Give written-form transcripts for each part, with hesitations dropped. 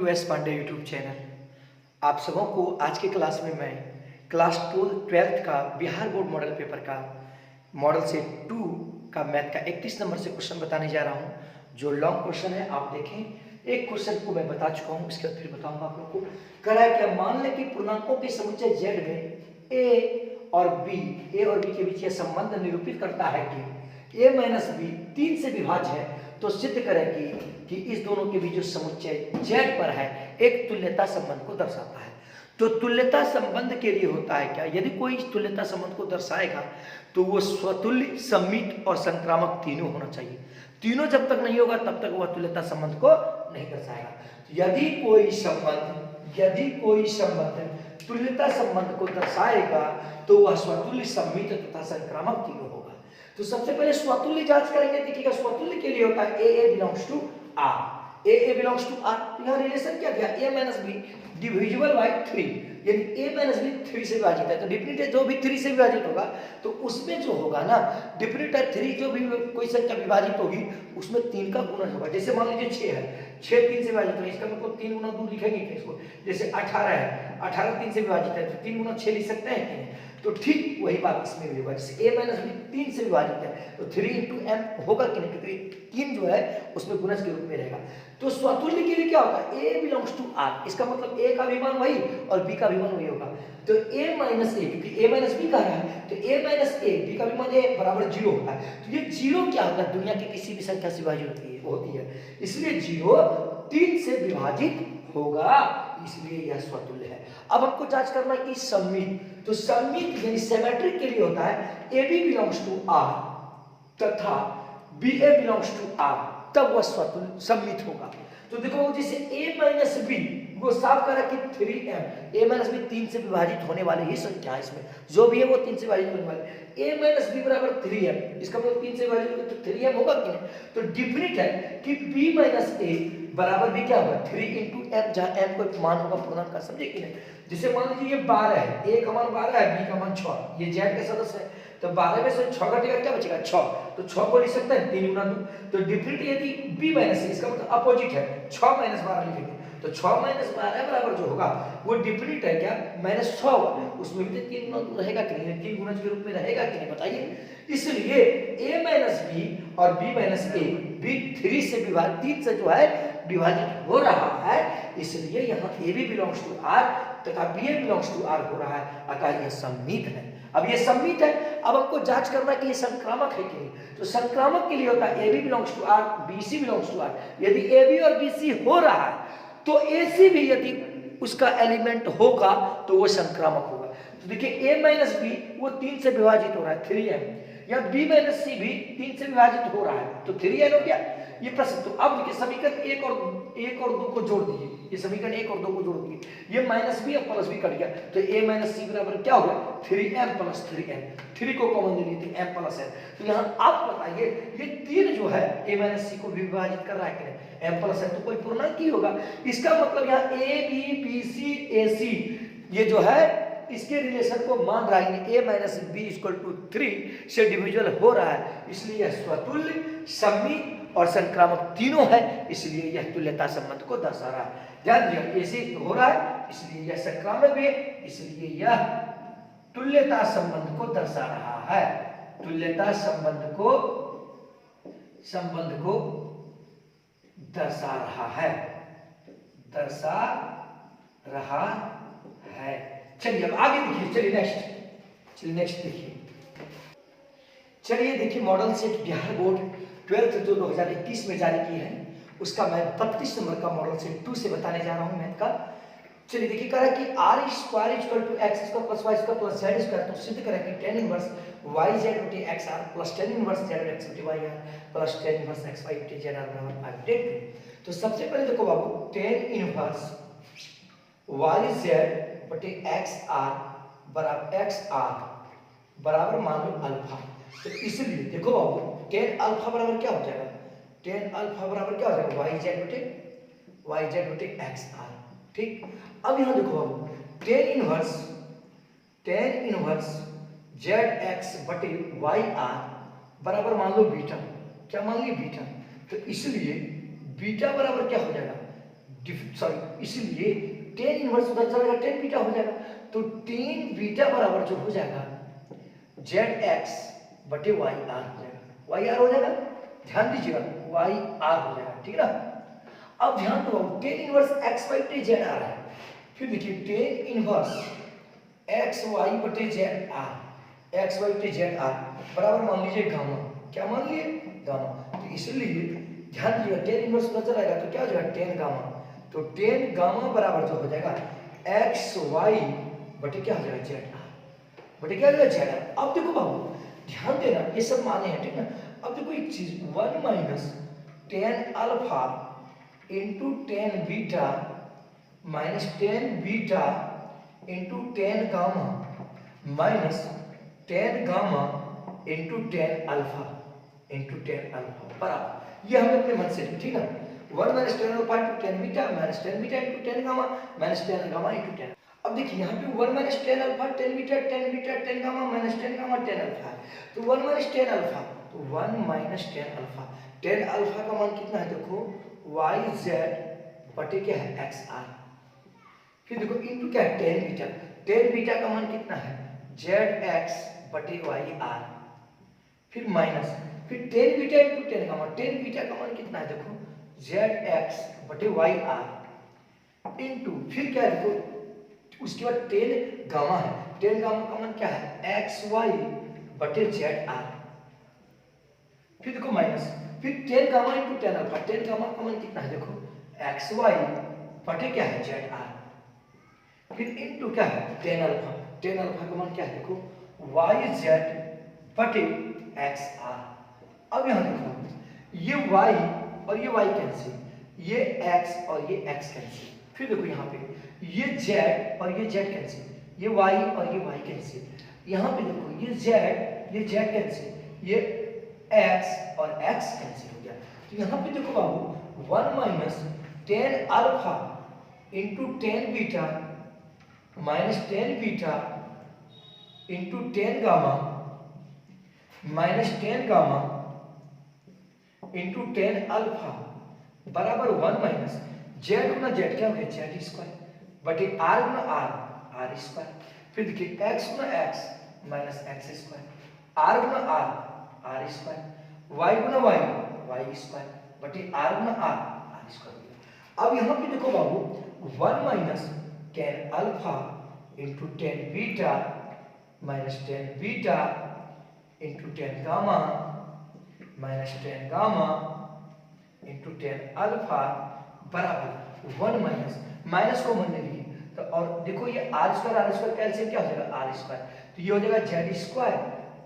To S Pandey YouTube channel. आप सबों को आज के क्लास में मैं क्लास 12th का बिहार बोर्ड मॉडल पेपर का मॉडल सेट 2 का मैथ का 31 नंबर से क्वेश्चन बताने जा रहा हूं, जो लॉन्ग क्वेश्चन है। आप देखें, एक क्वेश्चन को मैं बता चुका हूं, इसके बाद फिर बताऊंगा आप लोग को। कह रहा है क्या, मान लें कि पूर्णांकों के समुच्चय z में a और b के बीच यह संबंध निरूपित करता है कि a माइनस बी 3 से विभाज्य है, तो सिद्ध करें कि इस दोनों के बीच जो समुच्चय z पर है एक तुल्यता संबंध को दर्शाता है। तो तुल्यता संबंध के लिए होता है क्या, यदि कोई इस तुल्यता संबंध को दर्शाएगा तो वो स्वतुल्य, सममित और संक्रामक तीनों होना चाहिए। तीनों जब तक नहीं होगा तब तक वह तुल्यता संबंध को नहीं दर्शाएगा। तो यदि कोई संबंध तुल्यता संबंध को दर्शाएगा तो वह स्वतुल्य, सममित तथा संक्रामक तीनों होगा। तो सबसे पहले स्वतुल्य जांच करेंगे। देखिएगा, स्वतुल्य के लिए होता है a belongs to r, a belongs to r। यहाँ रिलेशन क्या दिया, a minus b divisible by 3, यानी a माइनस बी 3 से विभाजित है। तो डिफिनेट जो भी 3 से विभाजित होगा तो उसमें जो होगा ना, डिफिनेट 3 जो भी कोई संख्या विभाजित होगी उसमें 3 का गुणन होगा। जैसे मान लीजिए 6 है, 6 3 से विभाजित है, इसका मतलब 3 गुना 2 लिखेंगे इसको। जैसे 18 है, 18 3 से विभाजित है तो 3 गुना 6 लिख सकते हैं कि नहीं। तो ठीक वही बात इसमें भी होगा। जैसे a माइनस बी 3 से विभाजित है तो 3 इंटू m होगा कि नहीं, क्योंकि 3 जो है उसमें गुणज के रूप में रहेगा। तो स्वतुल्य के लिए क्या होगा, a बिलोंग्स टू r, इसका मतलब a का भी मान वही और b का भी मान वही होगा। तो a माइनस a, क्योंकि a माइनस b कह रहा है तो a माइनस a, b का भी मान a बराबर 0 होता है। तो ये 0 क्या होता है, दुनिया की किसी भी संख्या से विभाजित होती है, इसलिए 0 3 से विभाजित होगा, इसलिए यह स्वतुल्य है। अब हमको जांच करना है कि सममित, तो सममित यानी सिमेट्रिक के लिए होता है AB बिलोंग्स टू R तथा BA बिलोंग्स टू R, तब वह स्वतुल्य सममित होगा। तो देखो, जैसे a माइनस बी वो साफ करा कि 3m, a माइनस बी 3 से विभाजित होने वाले ही संख्या है, इसमें जो भी है वो 3 से विभाजित होने वाले। a माइनस बी बराबर 3m, इसका मतलब 3 से विभाजित होगा तो 3m होगा कि नहीं। तो डिफिनिट है कि b माइनस a बराबर भी क्या होगा 3 इंटू m, जहां m कोई मान होगा पूर्णांक का, समझे कि नहीं। जैसे मान लीजिए ये 12 है, a का मान 12 है, b का मान 6, ये z के सदस्य है, तो 12 में से 6 घटेगा क्या बचेगा 6, तो 6 को लिख सकते हैं 3 गुना 2। तो डिफिनिट यदि b माइनस इसका मतलब अपोजिट है, 6 माइनस 12 लिखेंगे तो 6 माइनस 12 बराबर जो होगा वो डिफिनिट है क्या माइनस 6 होगा, उसमें भी 3 गुना 2 रहेगा कि नहीं, 3 गुणज के रूप में रहेगा कि नहीं, बताइए। इसलिए a माइनस b और b माइनस a भी 3 से विभाजित, 3 से जो है विभाजित हो रहा है, इसलिए यहाँ a b belongs to r तथा b a belongs to r हो रहा है, अतः यह सममित है। अब ये सममित है, अब हमको जांच करना है कि ये संक्रामक है कि नहीं। तो संक्रामक के लिए होता है a b belongs to r, b c belongs to r। यदि a b और b c हो रहा है तो a c भी यदि उसका एलिमेंट होगा तो वो संक्रामक होगा। तो देखिए a माइनस बी वो 3 से विभाजित हो रहा है 3m, या b माइनस सी भी 3 से विभाजित हो रहा है तो 3n हो गया ये प्रश्न। तो अब देखिए समीकरण 1 और 2 को जोड़ दीजिए, ये समीकरण 1 और 2 को जोड़ दीजिए, ये माइनस बी और प्लस बी कट गया तो a माइनस सी बराबर क्या होगा 3m प्लस 3n, 3 को कॉमन ले लीजिए m प्लस n। तो यहाँ आप बताइए ये 3 जो है a माइनस सी को भी विभाजित कर रहा है कि नहीं, m प्लस n तो कोई पूर्णांक ही होगा। इसका मतलब यहाँ a b b c a c ये जो है इसके रिलेशन को मान रहा है, a minus b equal to 3 से डिविजिबल हो रहा है, इसलिए यह स्वतुल्य, सममित और संक्रामक तीनों है, इसलिए यह तुल्यता संबंध को दर्शा रहा है। ध्यान दीजिए, ऐसे हो रहा है इसलिए यह संक्रामक भी है, इसलिए यह तुल्यता संबंध को दर्शा रहा है, तुल्यता संबंध को दर्शा रहा है, दर्शा रहा है। चलिए अब आगे देखिए, चलिए नेक्स्ट देखिए। चलिए देखिए, model set Bihar board 12th जो 2021 में जारी की है उसका मैं 32 नंबर का मॉडल सेट 2 से बताने जा रहा हूं मैथ का। चलिए देखिए, कह रहा है कि r square equal to x square plus y square plus z square, तो सिद्ध करें कि tan इनवर्स yz बटे xr plus tan inverse zx बटे yr plus tan inverse xy बटे zr बराबर 5/2। तो सबसे पहले देखो बाबू, tan इनवर्स yz बटे xr बराबर मान लो अल्फा। तो इसलिए देखो बाबू, tan अल्फा बराबर क्या हो जाएगा, tan अल्फा बराबर क्या हो जाएगा yz बटे xr। ठीक, अब यहां देखो बाबू, tan इनवर्स zx बटे yr बराबर मान लो बीटा, क्या मान ली बीटा। तो इसलिए बीटा बराबर क्या हो जाएगा सॉरी इसलिए टेन इनवर्स उधर चलेगा, टेन बीटा हो जाएगा। तो टेन बीटा बराबर जो हो जाएगा जेड एक्स बटे वाई आर हो जाएगा, वाई आर हो जाएगा, ध्यान दीजिएगा वाई आर हो जाएगा, ठीक है ना। अब ध्यान दो, टेन इनवर्स एक्स वाई बटे जेड आर है, फिर देखिए टेन इनवर्स एक्स वाई बटे जेड आर, एक्स वाई बटे जेड आर बराबर मान लीजिए गामा, क्या मान लिए गामा। तो इसलिए ध्यान दीजिएगा टेन इनवर्स उधर चलाएगा तो क्या हो जाएगा टेन गामा, तो टेन गामा बराबर जो हो जाएगा एक्स वाई बटे क्या हो जाएगा जेड आर, बटे क्या हो जाएगा जेड आर। अब देखो बाबू ध्यान देना, ये सब माने हैं, ठीक ना। अब देखो एक चीज 1 minus tan alpha into tan beta minus tan beta into tan gamma minus tan gamma into tan alpha बराबर, ये हमने अपने मन से, ठीक है। 1 minus tan alpha into tan beta minus tan beta into tan gamma minus tan gamma into ten. अब देखिए यहाँ पे 1 minus tan alpha tan beta ten gamma minus tan gamma tan alpha है, तो 1 माइनस टेन अल्फा, तो 1 minus tan alpha का मान कितना है देखो वाई जेड बटे क्या है एक्स आर, फिर देखो इंटू क्या है टेन बीटा का मान कितना है जेड एक्स बटे वाई आर, फिर माइनस फिर ten beta into tan gamma, tan beta का मान कितना है देखो जेड एक्स बटे वाई आर इंटू फिर क्या है देखो उसके बाद टेन गामा है, टेन गामा का मान क्या है एक्स वाई बटे जेड आर, फिर देखो माइनस फिर ten gamma into tan alpha, ten gamma का मान कितना है देखो एक्स वाई बटे क्या है जेड आर, फिर इंटू क्या है टेन अल्फा का मान क्या है देखो वाई जेड बटे एक्स आर। अब यहां देखो ये y और ये y कैंसिल, ये x और ये x कैंसिल, फिर देखो यहाँ पे ये z और ये z कैंसिल, ये y और ये y कैंसिल, यहाँ पे देखो ये z कैंसिल, ये x और x कैंसिल हो गया। तो यहाँ पे देखो बाबू 1 minus tan alpha into tan beta minus tan beta into tan gamma minus tan gamma into tan alpha बराबर 1 माइनस जेड गुना जेड क्या हो गया जेड स्क्वायर बटे आर गुना आर स्क्वायर, फिर देखिए एक्स गुना x minus x square, r गुना आर स्क्वायर, वाई गुना वाई स्क्वायर बटे आर गुना आर स्क्वायर। अब यहाँ पे देखो बाबू 1 minus tan alpha into tan beta minus tan beta into tan gamma minus tan gamma into tan alpha बराबर 1 माइनस को मन लीजिए तो, और देखो ये आर स्क्वायर कैल्सियम क्या हो जाएगा आर स्क्वायर, तो ये हो जाएगा z square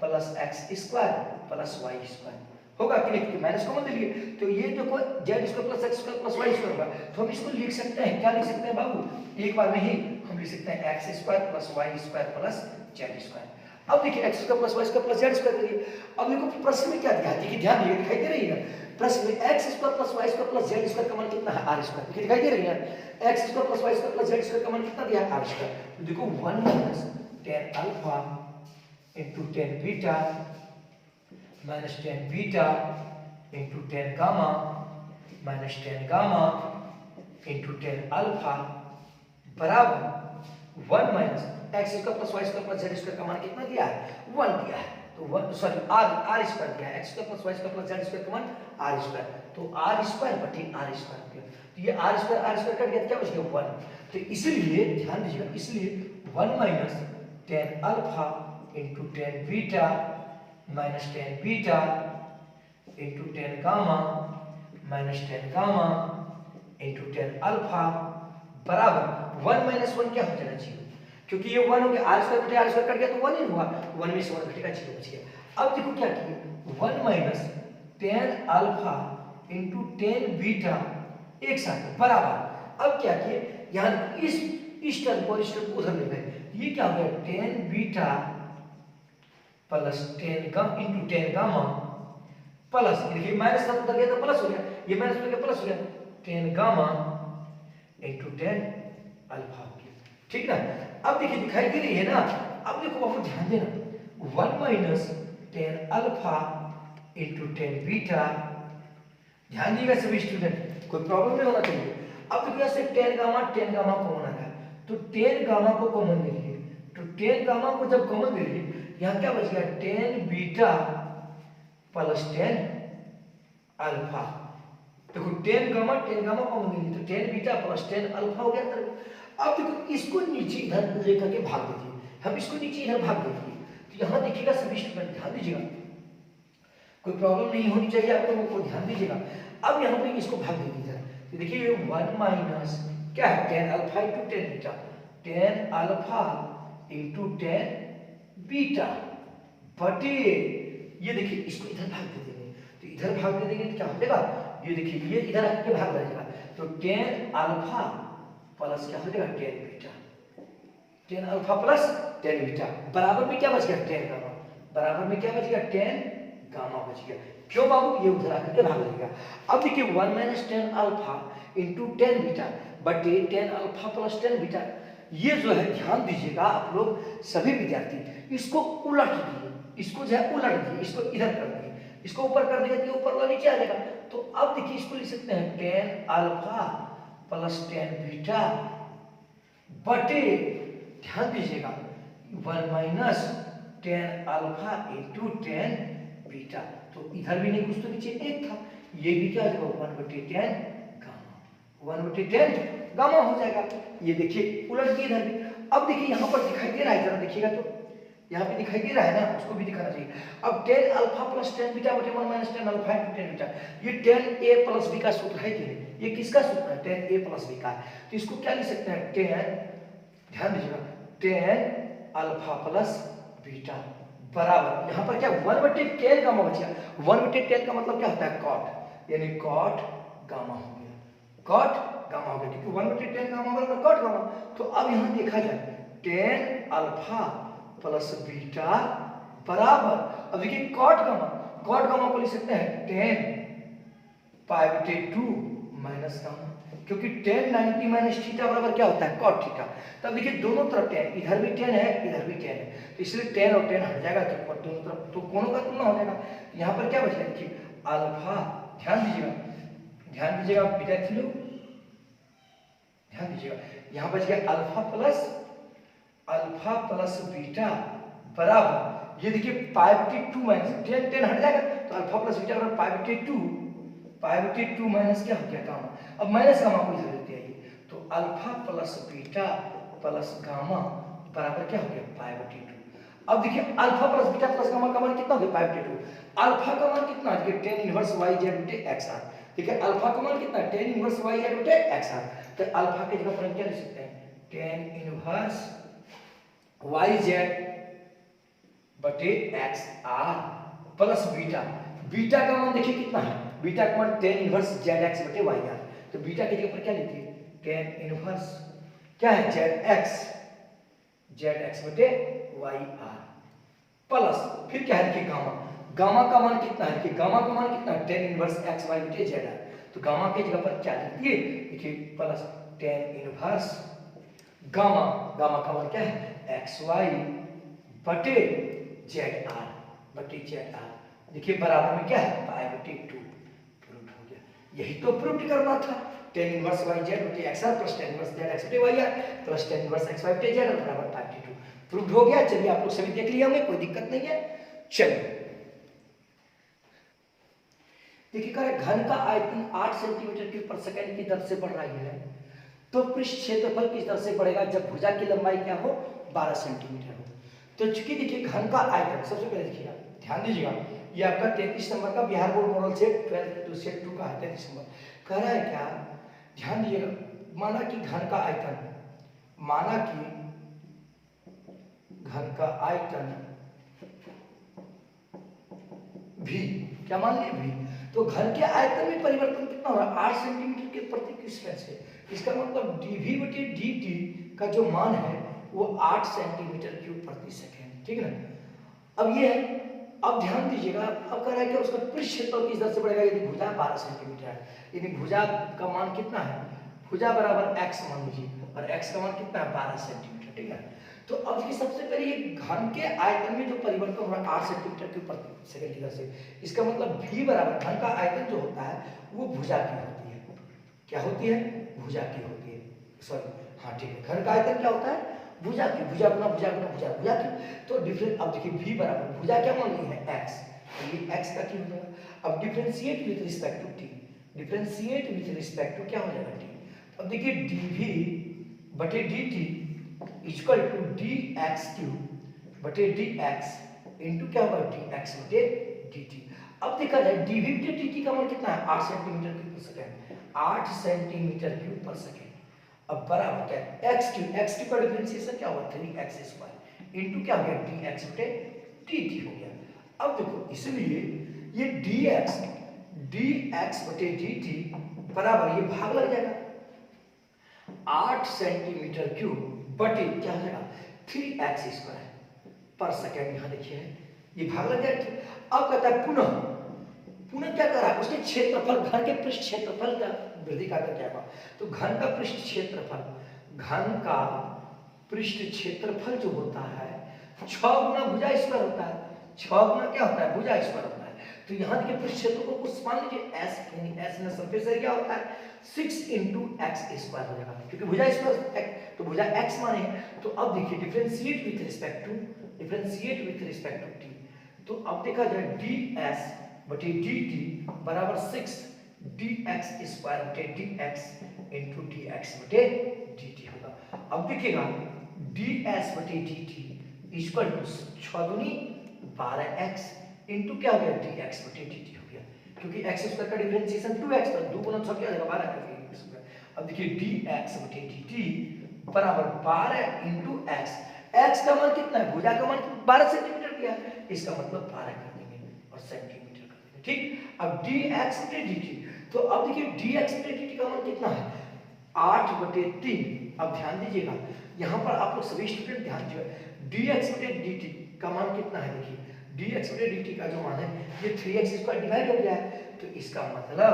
plus x square plus y square होगा कि नहीं, माइनस को मन लीजिए तो ये देखो z square plus x square plus y square होगा, तो हम इसको लिख सकते हैं, क्या लिख सकते हैं बाबू एक बार में ही हम लिख सकते हैं x square plus y square plus z square. अब देखिए x square plus y square plus z square करिए, अब देखो प्रश्न में क्या दिया है, देखिए ध्यान दिए दिखाई दे रही है प्रश्न में x square plus y square plus z square का मान कितना है आर स्क्वायर, देखिए दिखाई दे रही है x square plus y square plus z square का मान कितना दिया है आर स्क्वायर, तो देखो 1 minus tan alpha into tan beta minus tan beta into tan gamma minus tan gamma into tan alpha बराबर 1 minus x square plus y square plus z square का मान कितना दिया है 1 दिया है, तो 1 सॉरी आर स्क्वायर दिया है, x square plus y square plus z square का मान आर स्क्वायर, तो आर स्क्वायर बटे आर स्क्वायर दिया, तो ये आर स्क्वायर कट गया क्या बच गया 1, तो इसलिए ध्यान दीजिएगा इसलिए 1 minus tan alpha into tan beta minus tan beta into tan gamma minus tan gamma into tan alpha बराबर 1 माइनस 1 क्या हो जाना चाहिए, क्योंकि ये 1 हो गया आर स्क्वायर कट गया तो 1 ही हुआ, 1 में से 1 घटेगा 0 बच गया। अब देखो क्या किए 1 minus tan alpha into tan beta एक साथ बराबर, अब क्या किए यहाँ इस टर्म को उधर ले गए, ये क्या हो गया tan beta plus ten gamma into tan gamma plus देखिए माइनस का उधर गया तो प्लस हो गया, ये माइनस हो गया प्लस हो गया ten gamma into tan alpha हो गया, ठीक ना। अब देखिए दिखाई दे रही है ना, अब देखो बाबू ध्यान देना 1 minus tan alpha into tan beta, ध्यान दीजिएगा सभी स्टूडेंट कोई प्रॉब्लम नहीं होना चाहिए। अब देखिए से टेन गामा कॉमन आ रहा है, तो टेन गामा को कॉमन ले लिए, तो टेन गामा को जब कॉमन ले लिए यहाँ क्या बच गया, tan beta plus tan alpha. देखो टेन गामा कॉमन ले लिए, तो tan beta plus tan alpha हो गया। अब देखो इसको नीचे इधर लेकर के भाग दीजिए, हम इसको नीचे इधर भाग देंगे, तो यहाँ देखिएगा सभी स्टूडेंट ध्यान दीजिएगा, कोई प्रॉब्लम नहीं होनी चाहिए आप लोगों को, ध्यान दीजिएगा। अब यहाँ पे इसको भाग दे दीजिए, तो देखिए 1 माइनस क्या है, ten alpha into tan beta, ten alpha into tan beta बटे, ये देखिए इसको इधर भाग दे देंगे, तो इधर भाग दे देंगे तो क्या हो जाएगा, ये देखिए ये इधर आके भाग जाएगा, तो टेन अल्फा प्लस क्या हो जाएगा tan beta, ten alpha plus tan beta बराबर में क्या बच गया, टेन गामा, बराबर में क्या बच गया, टेन गामा बच गया। क्यों बाबू, ये उधर आकर के भाग लेगा। अब देखिए 1 minus tan alpha into tan beta बटे tan alpha plus tan beta, ये जो है ध्यान दीजिएगा आप लोग सभी विद्यार्थी, इसको उलट दिए, इसको जो है उलट दिए, इसको इधर कर दिए, इसको ऊपर कर देगा तो ऊपर वाला नीचे आ जाएगा। तो अब देखिए इसको लिख सकते हैं ten alpha plus tan beta बटे, ध्यान दीजिएगा 1 minus tan alpha into tan beta, तो इधर भी नहीं कुछ तो नीचे एक था, ये भी क्या हो जाएगा 1/10 गामा, 1/10 गामा हो जाएगा। ये देखिए उलट दिए इधर भी। अब देखिए यहाँ पर दिखाई दे रहा है, जरा देखिएगा तो यहाँ पे दिखाई दे रहा है ना, उसको भी दिखाना चाहिए। अब ten alpha plus tan beta बटे 1 minus tan alpha into tan beta, ये टेन ए प्लस बी का सूत्र है कि नहीं, ये किसका सूत्र है, टेन ए प्लस बी का है, तो इसको क्या लिख सकते हैं, टेन, ध्यान दीजिएगा, टेन अल्फा प्लस बीटा बराबर, यहाँ पर क्या 1/10 गामा बचा, 1/10 का मतलब क्या होता है, कॉट, यानी कॉट गामा हो गया, कॉट गामा हो गया, ठीक है, 1/10 गामा बराबर कॉट गामा। तो अब यहाँ देखा जाए टेन अल्फा प्लस बीटा बराबर, अब देखिए कॉट गामा को लिख सकते हैं टेन पाई/2 माइनस गामा, क्योंकि टेन 90 माइनस थीटा बराबर क्या होता है, कॉट थीटा। तब देखिए दोनों तरफ टेन, इधर भी टेन है इधर भी टेन है, तो इसलिए टेन और टेन हट जाएगा, तो दोनों तरफ तो कोणों का तुलना हो जाएगा। यहाँ पर क्या बचेगा, देखिए अल्फा, ध्यान दीजिएगा विद्यार्थी लोग, ध्यान दीजिएगा, यहाँ बच गया अल्फा प्लस बीटा बराबर, ये देखिए पाई/2 माइनस टेन हट जाएगा, तो अल्फा प्लस बीटा बराबर पाई/2 माइनस क्या हो गया गामा, अब माइनस गामा को इधर लेते आइए, तो alpha plus beta plus gamma बराबर क्या हो गया पाई/2। अब देखिए alpha plus beta plus gamma का मान कितना हो गया पाई/2, अल्फा का मान कितना है, टेन इनवर्स वाई जेड बटे एक्स आर, ठीक है, अल्फा का मान कितना है, टेन इनवर्स वाई जेड बटे एक्स आर, तो अल्फा की जगह पर हम क्या लिख सकते हैं, टेन इनवर्स वाई जेड बटे एक्स आर प्लस बीटा का मान देखिए कितना है, बीटा का मान टेन इनवर्स जेड एक्स बटे वाई आर, तो बीटा की जगह पर क्या लिखिए, टेन इनवर्स क्या है जेड एक्स बटे वाई आर प्लस, फिर क्या है देखिए गामा का मान कितना है, गामा का मान कितना है, टेन इनवर्स एक्स वाई बटे जेड आर, तो गामा की जगह पर क्या लिख दिए, देखिए प्लस टेन इनवर्स गामा का मान क्या है, एक्स वाई बटे जेड आर, देखिए बराबर में क्या है पाई/2, प्रूव हो गया। यही तो प्रूव करना था, टेन इनवर्स वाई जेड बटे X R plus tan inverse Z X बटे Y R plus tan inverse X Y बटे जेड आर बराबर पाई/2, प्रूव हो गया। चलिए आप लोग सभी देख लिया होंगे, कोई दिक्कत नहीं है। चलिए देखिए घन का आयतन 8 सेंटीमीटर क्यूब पर सेकंड की दर से बढ़ रही है, तो पृष्ठ क्षेत्रफल किस दर से बढ़ेगा जब भुजा की लंबाई क्या हो, 12 सेंटीमीटर हो। तो चूंकि देखिए घन का आयतन, सबसे पहले देखिएगा, ध्यान दीजिएगा, ये आपका 33 नंबर का Bihar board model set 12 to set 2 का है, 33 नंबर कह रहा है क्या, ध्यान दीजिएगा, माना कि घन का आयतन भी, क्या मान लिया भी, तो घन के आयतन में परिवर्तन कितना हो रहा है, 8 सेंटीमीटर के प्रति क्यूसेक से, इसका मतलब dv बटे dt का जो मान है वो 8 सेंटीमीटर क्यूब प्रति सेकंड, ठीक है ना। अब ये है, अब ध्यान दीजिएगा, अब कह रहा है कि उसका पृष्ठ क्षेत्रफल किस दर से बढ़ेगा, यदि भुजा 12 सेंटीमीटर है, यदि भुजा का मान कितना है, भुजा बराबर x मान लीजिए, और x का मान कितना है 12 सेंटीमीटर, ठीक है। तो अब देखिए सबसे पहले ये घन के आयतन में जो परिवर्तन हो रहा है 8 सेंटीमीटर क्यूब प्रति सेकंड की दर से, इसका मतलब v बराबर, घन का आयतन जो होता है वो भुजा की होती है, क्या होती है, भुजा की होती है, सॉरी हाँ ठीक है, घन का आयतन क्या होता है, भुजा की, भुजा गुना भुजा गुना भुजा, भुजा की। तो डिफरेंस अब देखिए v बराबर भुजा क्या मान ली है x, तो ये x का क्यूब हो जाएगा। अब differentiate with respect to t, differentiate with respect to क्या हो जाएगा t। अब देखिए dv बटे dt equal to dx cube बटे dx इनटू क्या होगा dx बटे dt। अब देखा जाए dv बटे dt का मान कितना है, 8 सेंटीमीटर क्यूब पर सेकंड, 8 सेंटीमीटर क्यूब पर सेकंड। अब बराबर क्या है x क्यूब का डिफरेंशिएशन क्या होगा 3x स्क्वायर इनटू क्या हो गया dx बटे dt हो गया। अब देखो इसलिए ये dx बटे dt बराबर ये भाग लग जाएगा 8 सेंटीमीटर क्यूब बटे क्या हो जाएगा 3x स्क्वायर पर सेकंड। यहाँ देखिए ये भाग लग जाएगा। अब कहता है पुनः क्या कर रहा है, उसके क्षेत्रफल, घन के पृष्ठ क्षेत्रफल का वृद्धि का क्या होगा, तो घन का पृष्ठ क्षेत्रफल, घन का पृष्ठ क्षेत्रफल जो होता है 6 गुना भुजा स्क्वायर होता है, 6 गुना क्या होता है भुजा स्क्वायर होता है। तो यहाँ देखिए पृष्ठ क्षेत्र को कुछ मान लीजिए s, यानी s में सरफेस एरिया होता है 6 into x स्क्वायर हो जाएगा, क्योंकि भुजा स्क्वायर तो भुजा x माने। तो अब देखिए differentiate with respect to t, तो अब देखा जाए ds बटे dt बराबर 6 dx स्क्वायर बटे dx इनटू dx बटे dt होगा। अब देखिएगा ds बटे dt इक्वल टू 6 दूनी 12x इनटू क्या हो गया dx बटे dt हो गया, क्योंकि x स्क्वायर का डिफरेंशिएशन 2x था, 2 गुना 6 क्या हो जाएगा 12 का स्क्वायर। अब देखिए dx बटे dt बराबर 12 इनटू x का मान कितना है, भुजा का मान 12 सेंटीमीटर दिया है, इसका मतलब 12 कर देंगे और सेंटीमीटर कर देंगे, ठीक। अब dx बटे dt, तो अब देखिए dx बटे dt का मान कितना है 8 बटे 3। अब ध्यान दीजिएगा यहाँ पर आप लोग सभी स्टूडेंट ध्यान दीजिए dx बटे dt का मान कितना है, देखिए dx बटे dt का जो मान है ये 3x स्क्वायर डिवाइड हो गया है, तो इसका मतलब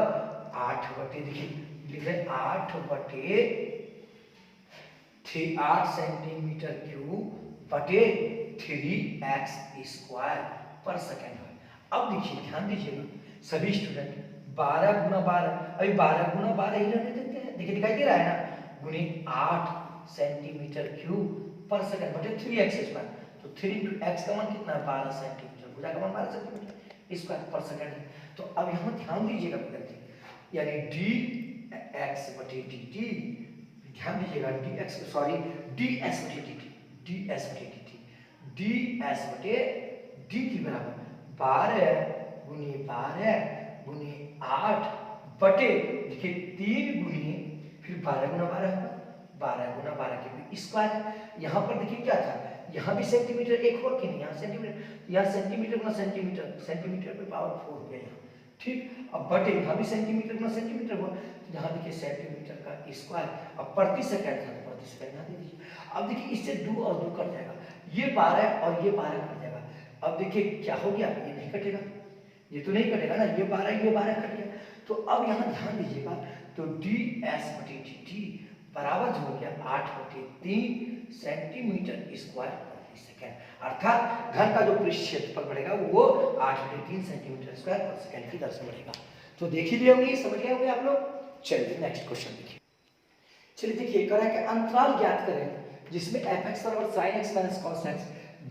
8 बटे देखिए 8 बटे 8 सेंटीमीटर क्यूब बटे 3x स्क्वायर पर सेकेंड है। अब देखिए ध्यान दीजिएगा सभी स्टूडेंट 12 गुना 12, अभी 12 गुना 12 ही रहने देते हैं, देखिए दिखाई दे रहा है ना, गुने 8 सेंटीमीटर क्यूब पर सेकेंड बटे 3x स्क्वायर, तो 3 into x का मान कितना है 12 सेंटीमीटर, भुजा का मान 12 सेंटीमीटर स्क्वायर पर सेकेंड है। तो अब यहाँ ध्यान दीजिएगा विद्यार्थी, यानी dx बटे dt, ध्यान दीजिएगा dx सॉरी ds बटे dt बराबर 12 गुने 8 बटे देखिए 3 गुने फिर 12 गुना 12 होगा, 12 गुना 12 के भी स्क्वायर। यहाँ पर देखिए क्या था, यहाँ भी सेंटीमीटर एक हुआ कि नहीं, यहाँ सेंटीमीटर, यहाँ सेंटीमीटर गुना सेंटीमीटर, सेंटीमीटर पे पावर 4 हो गया यहाँ, ठीक। अब बटे यहाँ भी सेंटीमीटर गुना सेंटीमीटर हुआ, तो यहाँ देखिए सेंटीमीटर का स्क्वायर, अब प्रति सेकंड था तो प्रति सेकंड यहाँ दे दीजिए। अब देखिए इससे 2 और 2 कट जाएगा, ये 12 और ये 12 कट जाएगा। अब देखिए क्या हो गया, ये नहीं कटेगा, ये तो नहीं कटेगा ना, ये 12 कट गया। तो अब यहाँ ध्यान दीजिएगा, तो ds बटे dt बराबर जो हो गया 8 बटे 3 सेंटीमीटर स्क्वायर प्रति सेकंड, अर्थात घन का जो पृष्ठ क्षेत्रफल बढ़ेगा वो 8 बटे 3 सेंटीमीटर स्क्वायर पर सेकंड की दर से बढ़ेगा। तो देख ही लिए होंगे, समझ गए होंगे आप लोग। चलिए नेक्स्ट क्वेश्चन देखिए। चलिए देखिए कह रहा है कि अंतराल ज्ञात करें जिसमें fx बराबर sin x माइनस cos x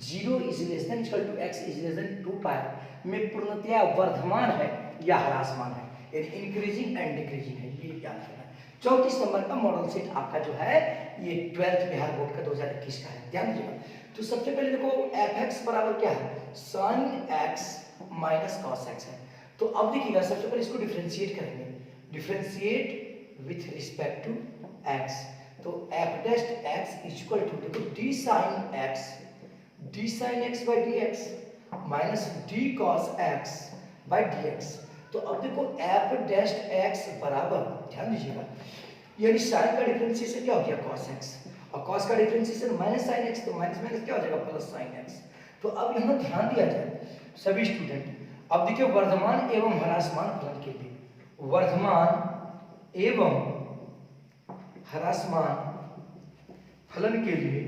0 is less than equal to x is less than 2 pi में पूर्णतया वर्धमान है या ह्रासमान है, यानी इंक्रीजिंग एंड डिक्रीजिंग है, ये याद रखना है। 34 नंबर का मॉडल सेट आपका जो है ये 12th बिहार बोर्ड का 2021 का है, ध्यान दीजिएगा। तो सबसे पहले देखो fx बराबर क्या है sin x माइनस cos x है। तो अब देखिएगा सबसे पहले इसको डिफरेंशिएट करेंगे, differentiate with respect to x, तो f dash x equal to देखो d sin x by dx minus d cos x by dx। तो अब देखो f डैश x बराबर, ध्यान दीजिएगा, यानी sin का डिफरेंशिएशन क्या हो गया cos x, और cos का डिफरेंशिएशन माइनस sin x, तो माइनस माइनस क्या हो जाएगा प्लस sin x। तो अब यहाँ ध्यान दिया जाए सभी स्टूडेंट, अब देखिए वर्धमान एवं ह्रासमान फलन के लिए, वर्धमान एवं ह्रासमान फलन के लिए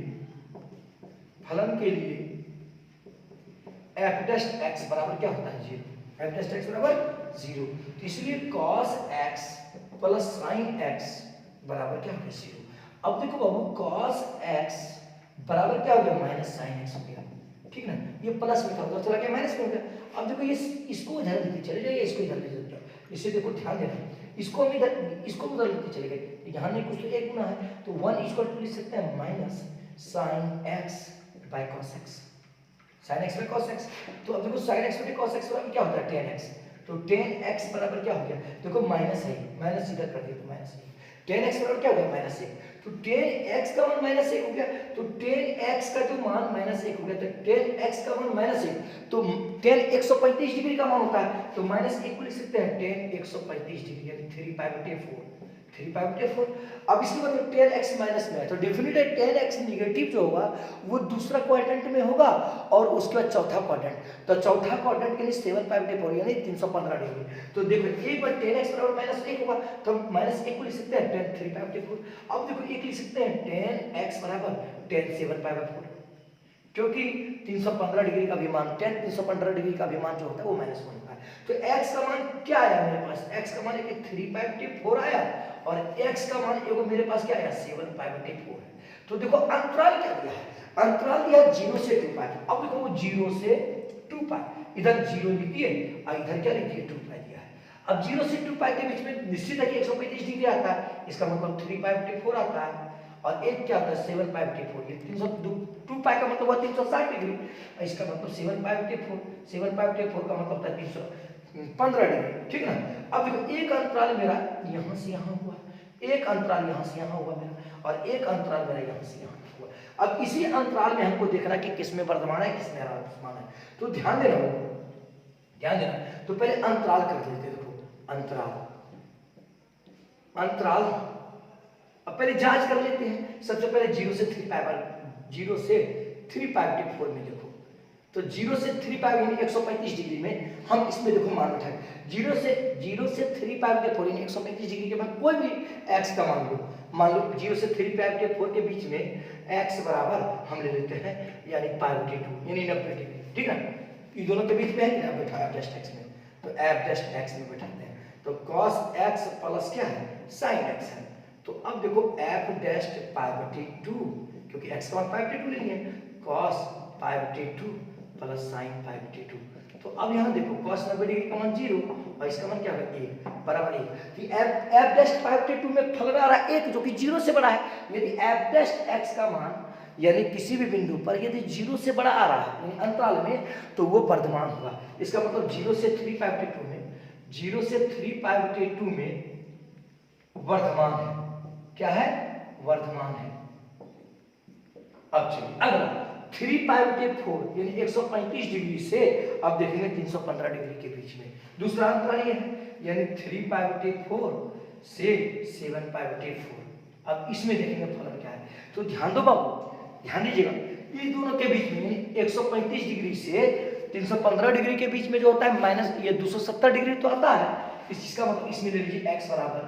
f डैश x बराबर क्या होता है 0, f डैश x बराबर 0। तो इसलिए cos x plus sin x बराबर क्या हो गया 0। अब देखो बाबू cos x बराबर क्या हो गया माइनस साइन x हो गया, ठीक ना, ये प्लस में था तो चला गया माइनस में हो गया। अब देखो ये इसको इधर लेके चले जाइए, इसको इधर ले जाओ, इससे देखो ध्यान देना, इसको हम इधर इसको उधर लेके चले गए, यहाँ नहीं कुछ तो एक गुना है तो 1 इक्वल टू लिख सकते हैं minus sine x by cos x, sine x by cos x। तो अब देखो साइन x बटे cos x बराबर क्या होता है tan x, तो tan x बराबर क्या हो गया, देखो माइनस है, माइनस इधर कर दिया तो माइनस है, tan x बराबर क्या हो गया माइनस 1, तो tan x का मान माइनस 1 हो गया, तो tan x का जो मान माइनस 1 हो गया, तो tan x का मान माइनस 1, तो tan 135 डिग्री का मान होता है, तो माइनस 1 को लिख सकते हैं tan 135 डिग्री यानी 3 पाई बटे 4, 3 पाई बटे 4। अब इसके मतलब tan x माइनस में है तो डेफिनेटली tan x नेगेटिव जो होगा वो दूसरा क्वाड्रेंट में होगा और उसके बाद चौथा क्वाड्रेंट, तो चौथा क्वाड्रेंट के लिए 7 पाई बटे 4 यानी 315 डिग्री। तो देखो एक बार tan x बराबर माइनस 1 होगा तो माइनस 1 को लिख सकते हैं tan 3 पाई बटे 4। अब देखो एक लिख सकते हैं tan x बराबर tan 7 पाई बटे 4, क्योंकि 315 डिग्री का भी मान tan 315 डिग्री का भी मान जो होता है वो माइनस 1 होता है। तो x का मान क्या आया मेरे पास, x का मान एक 3 पाई बटे 4 आया और x का मान एगो मेरे पास क्या आया 7 पाई बटे 4 है। तो देखो अंतराल क्या दिया है, अंतराल दिया 0 से 2 पाई। अब देखो वो 0 से 2 पाई, इधर 0 लिख दिए और इधर क्या लिख दिए 2 पाई दिया है। अब 0 से 2 पाई के बीच में निश्चित है कि 135 डिग्री आता है, इसका मतलब 3 पाई बटे 4 आता है और एक क्या होता है 7 पाई बटे 4, ये 2 पाई का मतलब हुआ 360 डिग्री, इसका मतलब 7 पाई बटे 4, 7 पाई बटे 4 का मतलब होता है 315 डिग्री, ठीक ना। अब देखो एक अंतराल मेरा यहाँ से यहाँ हुआ, एक अंतराल यहाँ से यहाँ हुआ मेरा और एक अंतराल मेरा यहाँ से यहाँ हुआ। अब इसी अंतराल में हमको देखना कि किसमें वर्धमान है किसमें ह्रासमान है, तो ध्यान देना, ध्यान देना। तो पहले अंतराल कर देते हैं, देखो अंतराल, अंतराल अब पहले जांच कर लेते हैं। सबसे पहले 0 से 3 पाई, 0 से 3 पाई बटे 4 में देखो, तो 0 से 3 पाई यानी 135 डिग्री में हम इसमें देखो मान उठाएं, 0 से 3 पाई बटे 4 यानी 135 डिग्री के बाद कोई भी x का मान लो, मान लो 0 से 3 पाई बटे 4 के बीच में x बराबर हम ले लेते हैं यानी पाई बटे 2 यानी 90 डिग्री, ठीक है। ये दोनों के बीच में है ना बैठा f डैश x में, तो f डैश x में बैठाते हैं, तो cos x प्लस क्या है sin x है। तो अब देखो f डैश पाई बटे 2, क्योंकि x का मान पाई बटे 2 ले लिए, cos पाई बटे 2 प्लस sin पाई बटे 2। तो अब यहाँ देखो cos 90 डिग्री का मान 0 और इसका मान क्या है 1 बराबर 1, तो f डैश पाई बटे 2 में फलन आ रहा है 1 जो कि 0 से बड़ा है। यदि f डैश x का मान यानी किसी भी बिंदु पर यदि 0 से बड़ा आ रहा है यानी अंतराल में, तो वो वर्धमान होगा। इसका मतलब 0 से 3 पाई बटे 2 में, 0 से 3 पाई बटे 2 में वर्धमान है, क्या है वर्धमान है। अब चलिए अगला 3 पाई बटे 4 यानी 135 डिग्री से अब देखेंगे 315 डिग्री के बीच में दूसरा अंतराल ये है, यानी 3 पाई बटे 4 से 7 पाई बटे 4। अब इसमें देखेंगे फलन क्या है, तो ध्यान दो बाबू, ध्यान दीजिएगा, ये दोनों के बीच में 135 डिग्री से 315 डिग्री के बीच में जो होता है माइनस ये 270 डिग्री तो आता है, इसका मतलब इसमें ले लीजिए x बराबर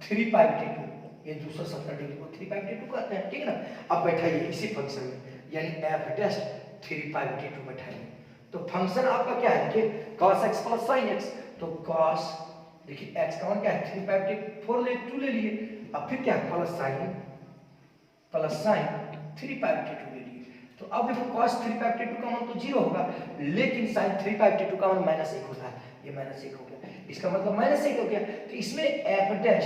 3 पाई बटे 2, ये 270 डिग्री को 3 पाई बटे 2 कहते हैं, ठीक है ना। अब बैठाइए इसी फंक्शन में यानी f डैश 3 पाई बटे 2 बैठाइए, तो फंक्शन आपका क्या है कि cos x plus sin x, तो cos देखिए x का मान क्या है 3 पाई बटे 4 ले 2 ले लिए, अब फिर क्या प्लस sin 3 पाई बटे 2 ले लिए। तो अब देखो cos 3 पाई बटे 2 का मान तो 0 होगा, लेकिन sin 3 पाई बटे 2 का मान -1 होता है, ये -1 हो गया, इसका मतलब -1 हो गया। तो इसमें f डैश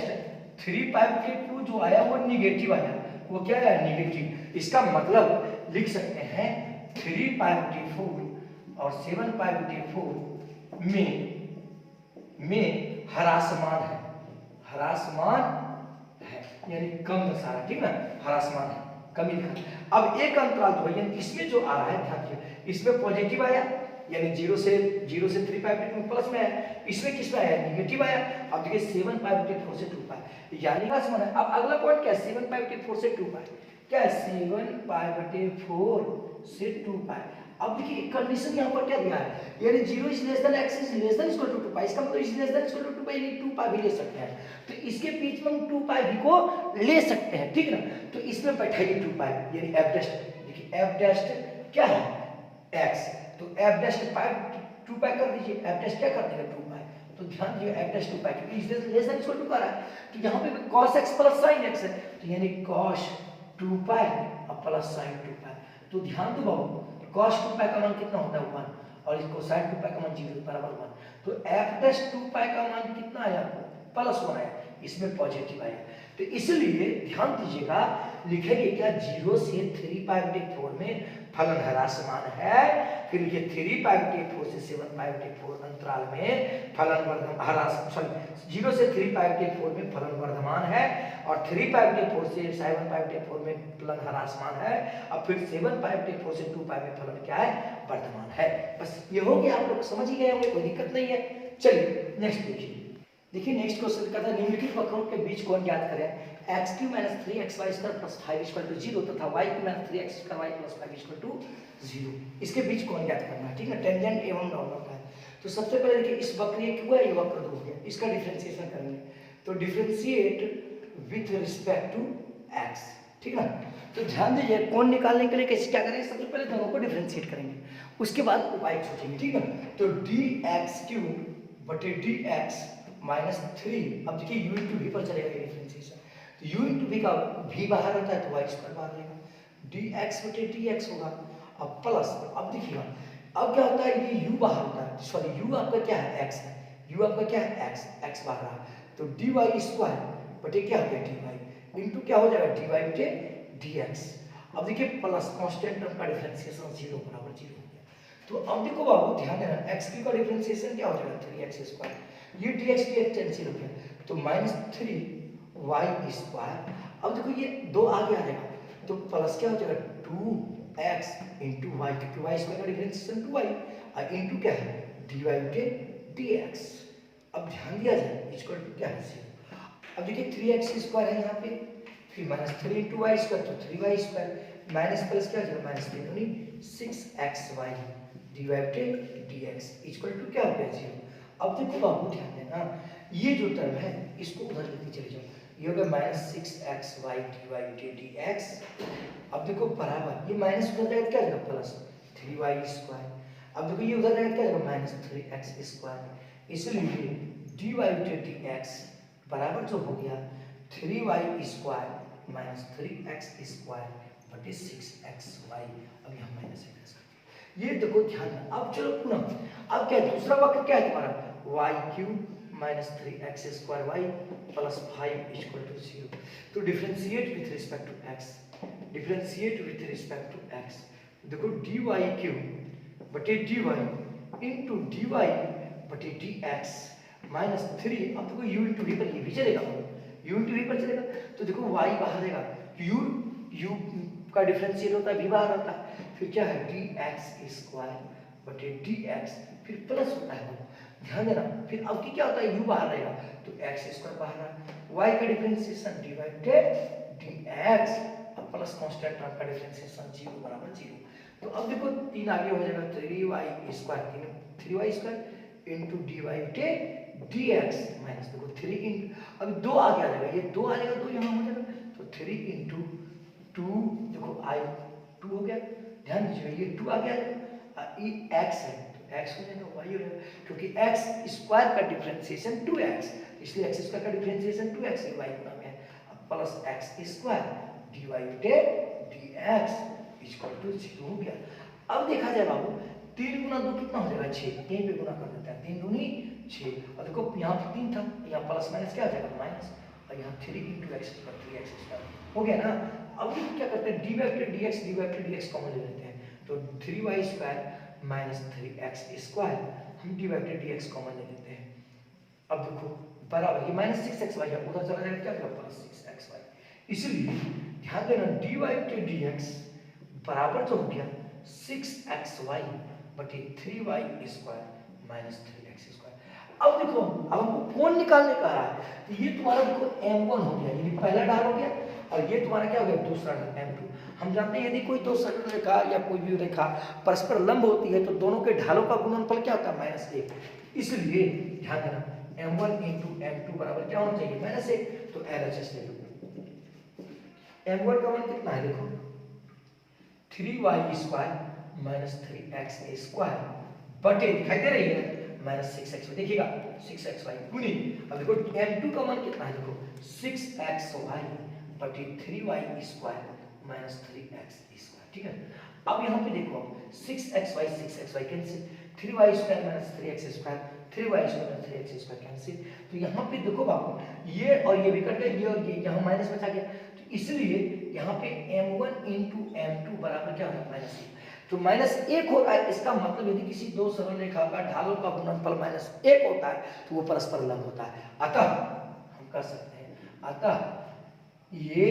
3 पाई बटे 2 जो आया वो निगेटिव आया, वो क्या है निगेटिव। इसका मतलब लिख सकते हैं 3 पाई बटे 4 और 7 पाई बटे 4 में ह्रासमान है, ह्रासमान है यानी कम दर्शा रहा है, ठीक ना, ह्रासमान है कमी लिखा। अब एक अंतराल जो है यानी इसमें जो आ रहा है ध्यान रखिए, इसमें पॉजिटिव आया यानी 0 से 3 पाई बटे 2 प्लस में है, इसमें किस में आया नेगेटिव आया। अब देखिए 7 पाई बटे 4 से 2 पाई यानी ह्रासमान है। अब अगला पॉइंट क्या है 7 पाई बटे 4 से 2 पाई, क्या है 7 पाई बटे 4 से 2 पाई। अब देखिए कंडीशन यहाँ पर क्या दिया है, यानी 0 is less than x is less than equal to 2 pi, इसका मतलब is less than equal to 2 pi यानी 2 पाई भी ले सकते हैं, तो इसके बीच में हम 2 पाई भी को ले सकते हैं, ठीक ना। तो इसमें बैठाइए 2 पाई यानी f डैश, देखिए f डैश क्या है x, तो f डैश पाई 2 पाई कर दीजिए, f डैश क्या कर देगा 2 पाई, तो ध्यान दीजिए f डैश 2 पाई, क्योंकि इस लेस देन इक्वल टू कर रहा है तो यहाँ पे cos x plus sin x है, तो यानी cos 2 पाई और प्लस sin 2 पाई। तो ध्यान दो बाबू, cos 2 पाई का मान कितना होता है 1 और इसको sin 2 पाई का मान 0 बराबर 1, तो f डैश 2 पाई का मान कितना आया प्लस 1 आया, इसमें पॉजिटिव आया। तो इसलिए ध्यान दीजिएगा, लिखेंगे क्या 0 से 3 पाई बटे 4 में फलन ह्रासमान है, फिर लिखिए 3 पाई बटे 4 से 7 पाई बटे 4 अंतराल में फलन वर्धमान 0 से 3 पाई बटे 4 में फलन वर्धमान है और 3 पाई बटे 4 से 7 पाई बटे 4 में फलन ह्रासमान है और फिर 7 पाई बटे 4 से 2 पाई में फलन क्या है वर्धमान है। बस ये हो गया, आप लोग समझ ही गए होंगे, कोई दिक्कत नहीं है। चलिए नेक्स्ट देखिए नेक्स्ट क्वेश्चन कहता है निम्नलिखित वक्रों के बीच कोण ज्ञात करें, x³ - 3xy² + 5 = 0 तथा y³ - 3x² + 5 = 0, इसके बीच कोण ज्ञात करना है, ठीक है, टेंजेंट एवं नॉर्मल का है। तो सबसे पहले देखिए इस वक्र ये क्यों है, ये वक्र 2 हो गया, इसका डिफरेंशिएशन करेंगे, तो differentiate with respect to x, ठीक है ना। तो ध्यान दीजिए कोण निकालने के लिए कैसे क्या करेंगे, सबसे पहले दोनों को डिफरेंशिएट करेंगे, उसके बाद उपाय सोचेंगे, ठीक है। तो dx³ बटे dx -3, अब देखिए u इंटू v पर चलेगा ये डिफरेंशिएशन, तो u इंटू v का v बाहर रहता है तो y² बाहर रहेगा, dx बटे dx होगा, अब प्लस, अब देखिएगा अब क्या होता है, ये u बाहर होता है, सॉरी u आपका क्या है x है, u आपका क्या है x बाहर रहा, तो dy² बटे क्या हो गया dy इंटू क्या हो जाएगा dy बटे dx। अब देखिए प्लस कांस्टेंट टर्म का डिफरेंशिएशन 0 बराबर 0 हो गया। तो अब देखो बाबू ध्यान देना, x³ का डिफरेंशिएशन क्या हो जाएगा 3x², ये dx कैंसिल हो गया, तो -3y²। अब देखो ये 2 आगे आ जाएगा, तो प्लस क्या हो जाएगा 2x इंटू y, क्योंकि y² का डिफरेंशिएशन 2y और इंटू क्या है dy बटे dx। अब ध्यान दिया जाए इक्वल टू क्या है 0। अब देखिए 3x² है यहाँ पे, फिर -3 इंटू y², तो 3y², माइनस प्लस क्या हो जाएगा -3 यानी 6xy dy बटे dx इक्वल टू क्या हो गया 0। अब देखो बाबू ध्यान देना, ये जो टर्म है इसको उधर लेके चले जाओ, ये हो गया -6xy dy बटे dx। अब देखो बराबर ये माइनस उधर जाएगा क्या जाएगा प्लस 3y², अब देखो ये उधर जाएगा क्या जाएगा -3x², इसलिए dy बटे dx बराबर जो हो गया 3y² - 3x² बटे 6xy। अब यहाँ माइनस ये देखो ध्यान, अब चलो पुनः, अब क्या दूसरा वक्र क्या है तुम्हारा y³ - 3x² + 5 = 0। तो differentiate with respect to x, differentiate with respect to x, देखो dy³ बटे dy इंटू dy बटे dx -3, अब देखो u इंटू v पर ये भी चलेगा, u इंटू v पर चलेगा, तो देखो y बाहर रहेगा, u का डिफरेंशिएट होता है v बाहर होता है, फिर क्या है dx² बटे dx, फिर प्लस होता है, ध्यान देना, फिर अब की क्या होता है u बाहर रहेगा तो x² बाहर रहा, y का डिफरेंशिएशन dy बटे dx प्लस कांस्टेंट टर्म का डिफरेंशिएशन 0 बराबर 0। तो अब देखो 3 आगे हो जाएगा 3y² 3y² इंटू dy बटे dx माइनस देखो 3 इंटू, अब 2 आगे आ जाएगा, ये 2 आ जाएगा तो यहाँ हो जाएगा, तो 3 इंटू 2 देखो i 2 हो गया, ध्यान दीजिए ये 2 आ गया, ये x है तो x हो जाएगा y हो जाएगा, क्योंकि x² का डिफरेंशिएशन 2x, इसलिए x² का डिफरेंशिएशन 2x y गुना में है, अब प्लस x² dy बटे dx = 0 हो गया। अब देखा जाए बाबू 3 गुना 2 कितना हो जाएगा 6, यहीं पे गुना कर देते हैं, 3 दूनी 6, और देखो यहाँ पे 3 था, यहाँ प्लस माइनस क्या आ जाएगा माइनस, और यहाँ 3 इंटू x पर 3x² हो गया ना। अब क्या करते हैं dy बटे dx कॉमन ले लेते हैं, तो 3y² माइनस 3x² हम dy बटे dx कॉमन ले लेते हैं। अब देखो बराबर ये -6xy है, उधर चला जाएगा क्या होगा प्लस 6xy, इसलिए ध्यान देना dy बटे dx बराबर जो हो गया 6xy बटे 3y² माइनस 3x²। अब देखो अब हमको कोण निकालने का रहा है, तो ये तुम्हारा देखो m1 हो गया, ये पहला ढाल हो गया, और ये तुम्हारा क्या हो गया दूसरा ढाल m2। हम जानते हैं यदि कोई दो सरल रेखा या कोई भी रेखा परस्पर लंब होती है तो दोनों के ढालों का गुणनफल क्या होता है -1, इसलिए ध्यान देना m1 इंटू m2 बराबर क्या होना चाहिए -1, तो LHS ले लो। m1 का मान कितना है देखो 3y² - 3x² बटे दिखाई दे रही है माइनस 6xy, देखिएगा 6xy गुनी, अब देखो m2 का मान कितना है, देखो 6xy बटे 3y square minus 3x square, ठीक है। अब यहाँ पे देखो 6xy cancel, 3y square minus 3x square, 3y square minus 3x square cancel, तो यहाँ पे देखो बाबू ये और ये भी कट गए, ये और ये यहाँ माइनस बचा गया, तो इसलिए यहाँ पे m1 इंटू m2 बराबर क्या होगा, माइनस 1। तो माइनस 1 हो रहा है, इसका मतलब यदि किसी दो सरल रेखा का ढालों का गुणनफल माइनस 1 होता है तो वो परस्पर लंब होता है। अतः हम कह सकते हैं, अतः ये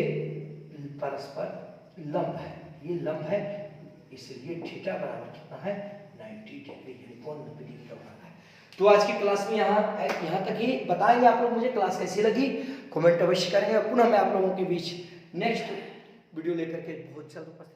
परस्पर लंब है, ये लंब है, इसलिए थीटा बराबर कितना है, 90 डिग्री, यानी कोण 90 डिग्री का बराबर है। तो आज की क्लास में यहाँ तक ही बताएंगे आप लोग, मुझे क्लास कैसी लगी कमेंट अवश्य करेंगे, और पुनः मैं आप लोगों के बीच नेक्स्ट वीडियो लेकर के बहुत जल्द उपस्थित